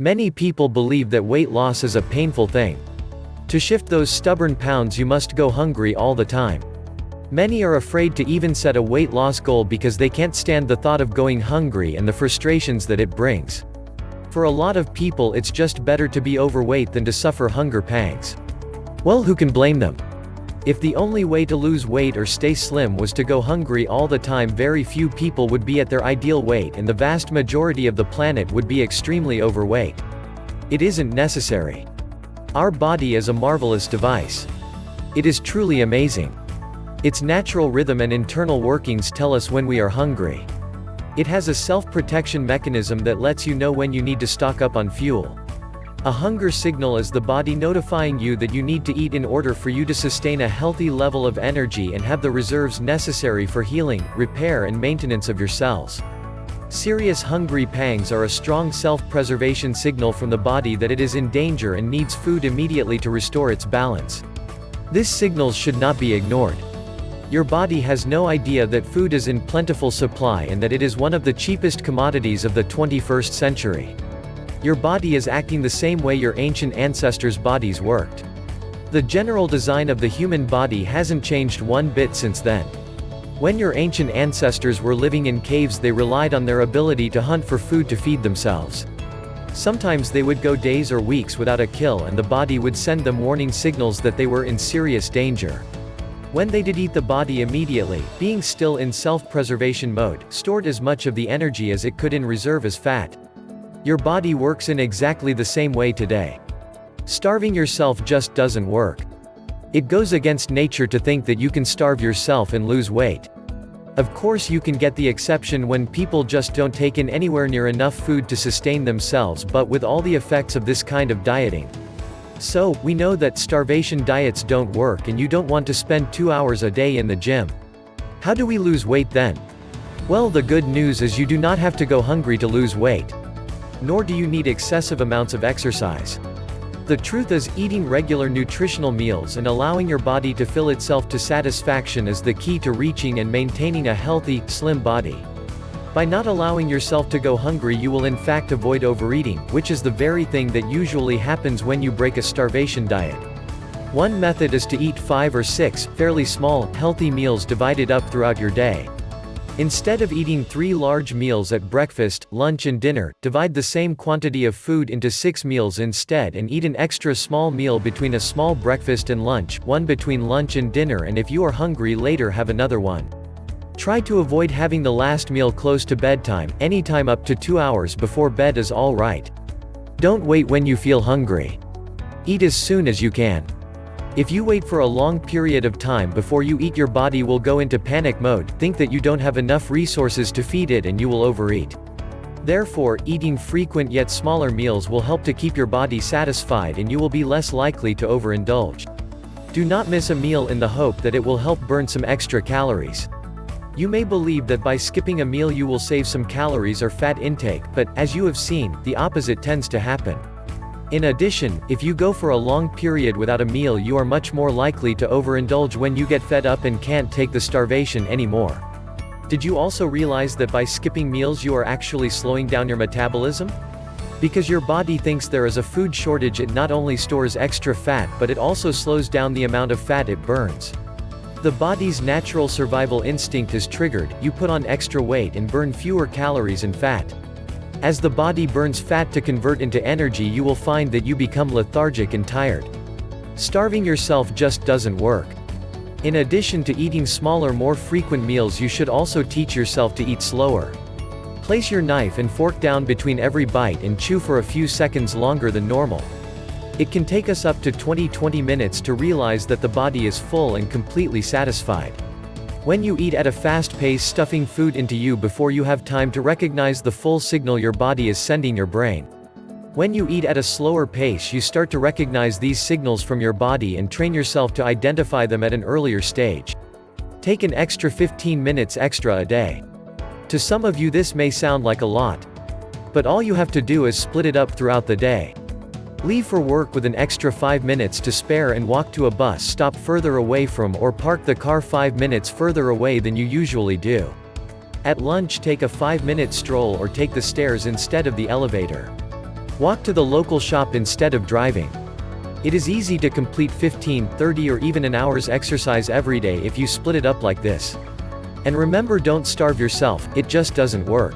Many people believe that weight loss is a painful thing. To shift those stubborn pounds you must go hungry all the time. Many are afraid to even set a weight loss goal because they can't stand the thought of going hungry and the frustrations that it brings. For a lot of people it's just better to be overweight than to suffer hunger pangs. Well, who can blame them? If the only way to lose weight or stay slim was to go hungry all the time, very few people would be at their ideal weight and the vast majority of the planet would be extremely overweight. It isn't necessary. Our body is a marvelous device. It is truly amazing. Its natural rhythm and internal workings tell us when we are hungry. It has a self-protection mechanism that lets you know when you need to stock up on fuel. A hunger signal is the body notifying you that you need to eat in order for you to sustain a healthy level of energy and have the reserves necessary for healing, repair and maintenance of your cells. Serious hungry pangs are a strong self-preservation signal from the body that it is in danger and needs food immediately to restore its balance. These signals should not be ignored. Your body has no idea that food is in plentiful supply and that it is one of the cheapest commodities of the 21st century. Your body is acting the same way your ancient ancestors' bodies worked. The general design of the human body hasn't changed one bit since then. When your ancient ancestors were living in caves, they relied on their ability to hunt for food to feed themselves. Sometimes they would go days or weeks without a kill and the body would send them warning signals that they were in serious danger. When they did eat, the body immediately, being still in self-preservation mode, stored as much of the energy as it could in reserve as fat. Your body works in exactly the same way today. Starving yourself just doesn't work. It goes against nature to think that you can starve yourself and lose weight. Of course you can get the exception when people just don't take in anywhere near enough food to sustain themselves, but with all the effects of this kind of dieting. So, we know that starvation diets don't work and you don't want to spend 2 hours a day in the gym. How do we lose weight then? Well, the good news is you do not have to go hungry to lose weight. Nor do you need excessive amounts of exercise. The truth is, eating regular nutritional meals and allowing your body to fill itself to satisfaction is the key to reaching and maintaining a healthy, slim body. By not allowing yourself to go hungry, you will in fact avoid overeating, which is the very thing that usually happens when you break a starvation diet. One method is to eat 5 or 6, fairly small, healthy meals divided up throughout your day. Instead of eating 3 large meals at breakfast, lunch and dinner, divide the same quantity of food into 6 meals instead and eat an extra small meal between a small breakfast and lunch, one between lunch and dinner, and if you are hungry later, have another one. Try to avoid having the last meal close to bedtime. Anytime up to 2 hours before bed is all right. Don't wait when you feel hungry. Eat as soon as you can. If you wait for a long period of time before you eat, your body will go into panic mode, think that you don't have enough resources to feed it, and you will overeat. Therefore, eating frequent yet smaller meals will help to keep your body satisfied and you will be less likely to overindulge. Do not miss a meal in the hope that it will help burn some extra calories. You may believe that by skipping a meal you will save some calories or fat intake, but, as you have seen, the opposite tends to happen. In addition, if you go for a long period without a meal, you are much more likely to overindulge when you get fed up and can't take the starvation anymore. Did you also realize that by skipping meals you are actually slowing down your metabolism? Because your body thinks there is a food shortage, it not only stores extra fat but it also slows down the amount of fat it burns. The body's natural survival instinct is triggered, you put on extra weight and burn fewer calories and fat. As the body burns fat to convert into energy, you will find that you become lethargic and tired. Starving yourself just doesn't work. In addition to eating smaller, more frequent meals, you should also teach yourself to eat slower. Place your knife and fork down between every bite and chew for a few seconds longer than normal. It can take us up to 20 minutes to realize that the body is full and completely satisfied. When you eat at a fast pace, stuffing food into you before you have time to recognize the full signal your body is sending your brain. When you eat at a slower pace, you start to recognize these signals from your body and train yourself to identify them at an earlier stage. Take an extra 15 minutes extra a day. To some of you this may sound like a lot. But all you have to do is split it up throughout the day. Leave for work with an extra 5 minutes to spare and walk to a bus stop further away from, or park the car 5 minutes further away than you usually do. At lunch, take a 5-minute stroll or take the stairs instead of the elevator. Walk to the local shop instead of driving. It is easy to complete 15, 30 or even an hour's exercise every day if you split it up like this. And remember, don't starve yourself, it just doesn't work.